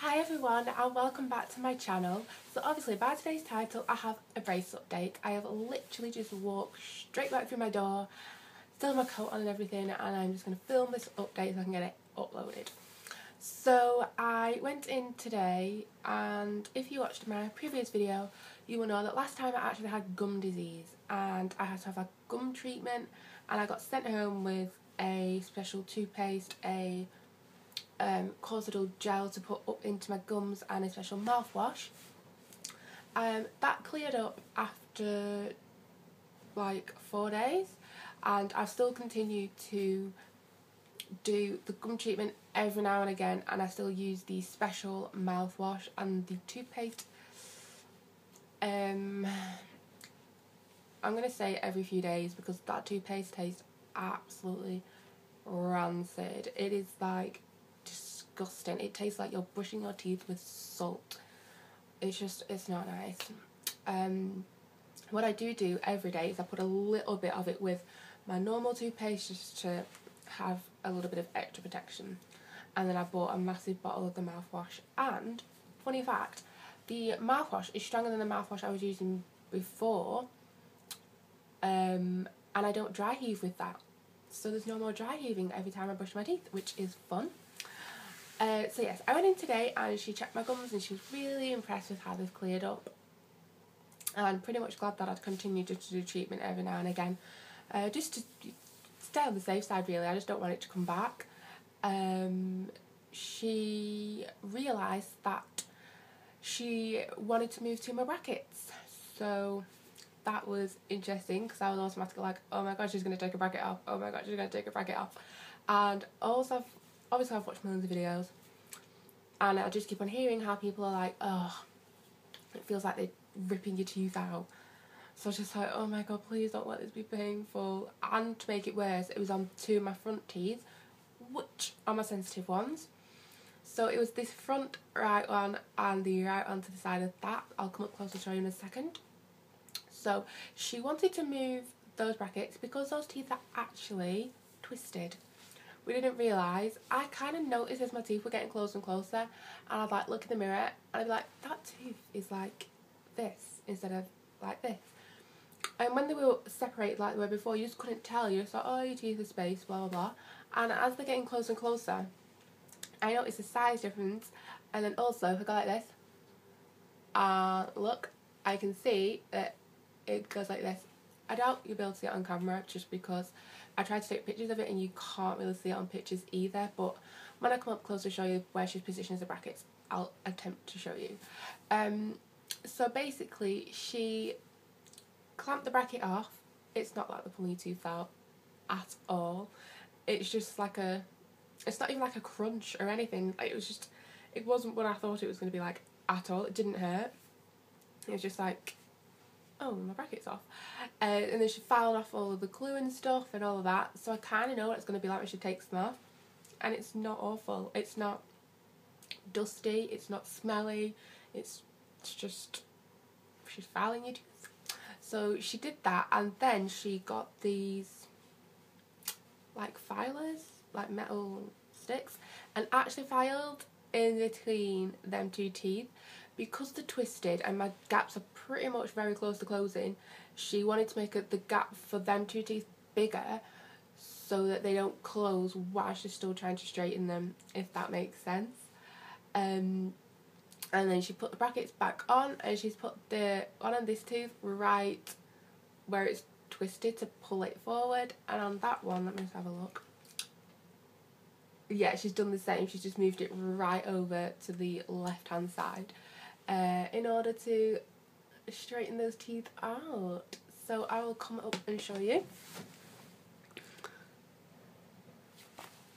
Hi everyone and welcome back to my channel. So obviously by today's title I have a brace update. I have literally just walked straight back through my door, still have my coat on and everything, and I'm just going to film this update so I can get it uploaded. So I went in today, and if you watched my previous video you will know that last time I actually had gum disease and I had to have a gum treatment, and I got sent home with a special toothpaste, a xoxo gel to put up into my gums, and a special mouthwash. That cleared up after like 4 days, and I've still continued to do the gum treatment every now and again, and I still use the special mouthwash and the toothpaste. I'm going to say every few days because that toothpaste tastes absolutely rancid. It is like disgusting. It tastes like you're brushing your teeth with salt. It's not nice. What I do every day is I put a little bit of it with my normal toothpaste just to have a little bit of extra protection, and then I bought a massive bottle of the mouthwash. And funny fact, the mouthwash is stronger than the mouthwash I was using before, and I don't dry heave with that, so there's no more dry heaving every time I brush my teeth, which is fun. So yes, I went in today and she checked my gums and she was really impressed with how they've cleared up, and I'm pretty much glad that I'd continue just to do treatment every now and again, just to stay on the safe side really. I just don't want it to come back. She realised that she wanted to move to my brackets, so that was interesting because I was automatically like, oh my god, she's going to take a bracket off, oh my god, she's going to take a bracket off. And also obviously I've watched millions of videos, and I just keep on hearing how people are like, oh, it feels like they're ripping your teeth out. So I was just like, oh my god, please don't let this be painful. And to make it worse, it was on two of my front teeth, which are my sensitive ones. So it was this front right one and the right one to the side of that. I'll come up close to show you in a second. So she wanted to move those brackets because those teeth are actually twisted. We didn't realise. I kind of noticed as my teeth were getting closer and closer, and I'd like look in the mirror and I'd be like, that tooth is like this instead of like this. And when they were separated like they were before, you just couldn't tell. You just thought, oh, your teeth are spaced, blah blah blah. And as they're getting closer and closer, I noticed a size difference. And then also, if I go like this, look, I can see that it goes like this. I doubt you'll be able to see it on camera just because I tried to take pictures of it and you can't really see it on pictures either, but when I come up close to show you where she's positioned the brackets, I'll attempt to show you. So basically she clamped the bracket off. It's not like the pulling your tooth out at all. It's just like it's not even like a crunch or anything. Like, it wasn't what I thought it was going to be like at all. It didn't hurt. It was just like, oh, my bracket's off. And then she filed off all of the glue and stuff and all of that, so I kind of know what it's going to be like when she takes them off. And it's not awful. It's not dusty, it's not smelly, it's just, she's filing your teeth. So she did that, and then she got these like filers, like metal sticks, and actually filed in between them two teeth. Because they're twisted and my gaps are pretty much very close to closing, she wanted to make the gap for them two teeth bigger so that they don't close while she's still trying to straighten them, if that makes sense. And then she put the brackets back on, and she's put the one on this tooth right where it's twisted to pull it forward, and on that one, let me just have a look. Yeah, she's done the same. She's just moved it right over to the left hand side in order to straighten those teeth out. So I will come up and show you.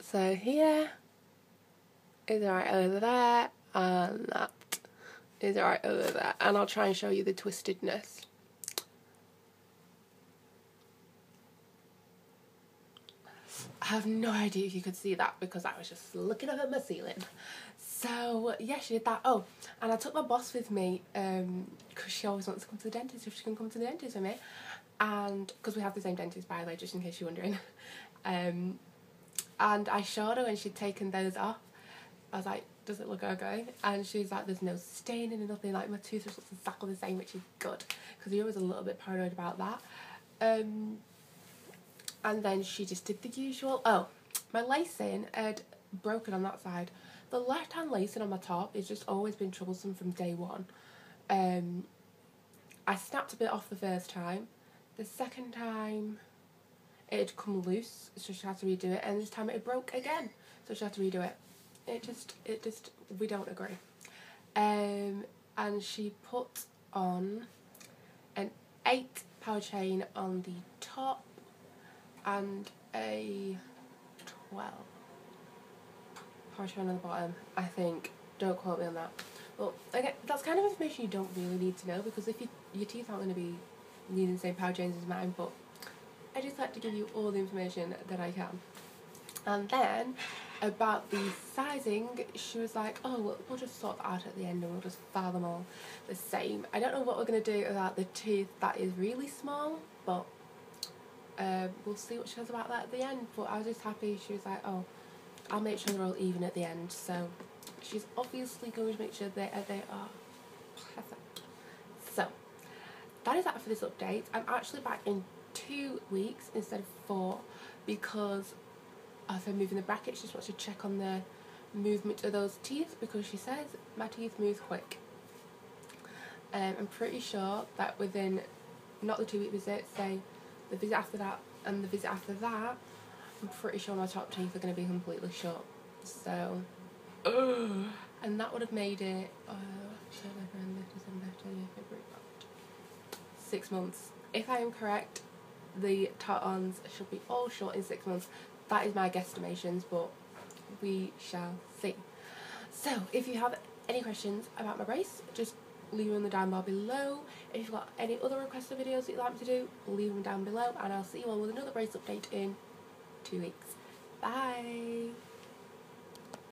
So here is right over there, and that is right over there, and I'll try and show you the twistedness. I have no idea if you could see that because I was just looking up at my ceiling. So yeah, she did that. Oh, and I took my boss with me because she always wants to come to the dentist, if she can come to the dentist with me, and because we have the same dentist, by the way, just in case you're wondering. And I showed her when she'd taken those off, I was like, does it look okay? And she's like, there's no staining and nothing, like my toothbrush looks exactly the same, which is good, because you're always a little bit paranoid about that. And then she just did the usual. Oh, my lacing had broken on that side. The left hand lacing on my top has just always been troublesome from day one. I snapped a bit off the first time. The second time it had come loose, so she had to redo it, and this time it broke again, so she had to redo it. It just, we don't agree. And she put on an 8 power chain on the top and a 12 power chain on the bottom, I think. Don't quote me on that. Well, again, that's kind of information you don't really need to know, because if your teeth aren't going to be needing the same power chains as mine, but I just like to give you all the information that I can. And then about the sizing, she was like, oh, we'll just sort that out at the end and we'll just file them all the same. I don't know what we're going to do about the tooth that is really small, but we'll see what she says about that at the end. But I was just happy. She was like, oh, I'll make sure they're all even at the end. So she's obviously going to make sure they are perfect. So that is that for this update. I'm actually back in 2 weeks instead of 4, because after moving the brackets, she just wants to check on the movement of those teeth, because she says my teeth move quick. I'm pretty sure that within, not the 2 week visit, say the visit after that and the visit after that, I'm pretty sure my top teeth are going to be completely shut. So, and that would have made it 6 months. If I am correct, the tartans should be all short in 6 months. That is my guesstimations, but we shall see. So, if you have any questions about my brace, just leave them in the down bar below. If you've got any other requested videos that you'd like me to do, leave them down below, and I'll see you all with another brace update in 2 weeks. Bye!